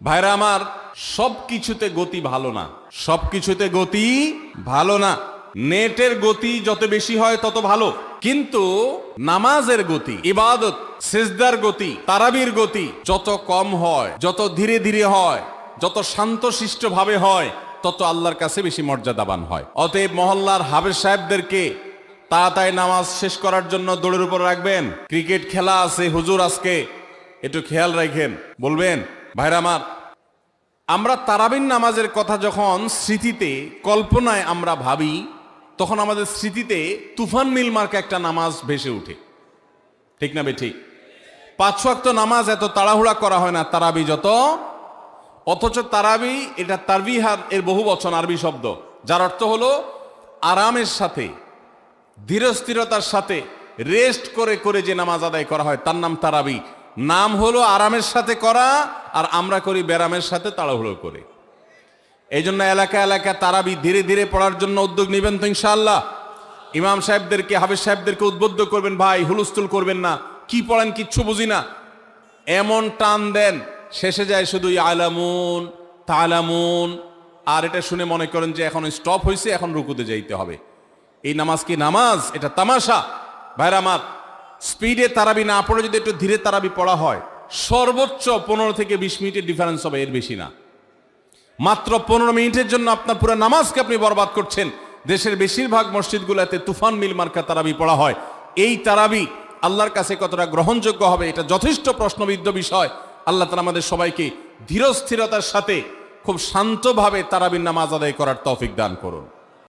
ভাইরা আমার, সবকিছুতে গতি ভালো না, সবকিছুতে গতি ভালো না। নেটের গতি যত বেশি হয় তত ভালো, কিন্তু নামাজের গতি, ইবাদত, সিজদার গতি, তারাবির গতি যত কম হয়, যত ধীরে ধীরে হয়, যত শান্তশিষ্ট ভাবে হয়, তত আল্লাহর কাছে বেশি মর্যাদাবান হয়। অতএব মহল্লার হাফেজ সাহেবদেরকে তাড়াতাড়ি নামাজ শেষ করার জন্য দৌড়ের উপর রাখবেন। ক্রিকেট খেলা আছে হুজুর, আজকে একটু খেয়াল রাখেন, বলবেন। ভাইরা আমার, আমরা তারাবির নামাজের কথা যখন স্মৃতিতে, কল্পনায় আমরা ভাবি, তখন আমাদের স্মৃতিতে তুফান মিল মার্কা একটা নামাজ ভেসে উঠে, ঠিক না বেঠিক? 5 ওয়াক্ত নামাজ এত তাড়াহুড়া করা হয় না তারাবি যত। অথচ তারাবি এটা তারবিহার এর বহু বচন, আরবি শব্দ, যার অর্থ হলো আরামের সাথে, ধীরস্থিরতার সাথে, রেস্ট করে করে যে নামাজ আদায় করা হয় তার নাম তারাবি। নাম হলো আরামের সাথে করা, আর আমরা করি ব্যারামের সাথে তাড়াহুড়ো করে। এই জন্য এলাকা এলাকা তারাবি ধীরে ধীরে পড়ার জন্য উদ্যোগ নেবেন তো ইনশাআল্লাহ। ইমাম সাহেবদেরকে, হাফেজ সাহেবদেরকে উদ্বুদ্ধ করবেন, ভাই হুলস্থুল করবেন না, কি পড়েন কিচ্ছু বুঝি না, এমন টান দেন শেষে যায় শুধু আলামুন তালামুন, আর এটা শুনে মনে করেন যে এখন স্টপ হয়েছে, এখন রুকুতে যাইতে হবে। এই নামাজ কি নামাজ? এটা তামাশা। ভাইরা আমার, স্পিডে তারাবি না পড়ে যদি একটু ধীরে তারাবি পড়া হয়, সর্বোচ্চ 15 থেকে 20 মিনিটের ডিফারেন্স হবে, এর বেশি না। মাত্র 15 মিনিটের জন্য আপনার পুরো নামাজকে আপনি বরবাদ করছেন। দেশের বেশিরভাগ মসজিদগুলোতে তুফান মিল মার্কা তারাবি পড়া হয়। এই তারাবি আল্লাহর কাছে কতটা গ্রহণযোগ্য হবে, এটা যথেষ্ট প্রশ্নবিদ্ধ বিষয়। আল্লাহ তাআলা আমাদের সবাইকে ধীরস্থিরতার সাথে খুব শান্তভাবে তারাবির নামাজ আদায় করার তৌফিক দান করুন।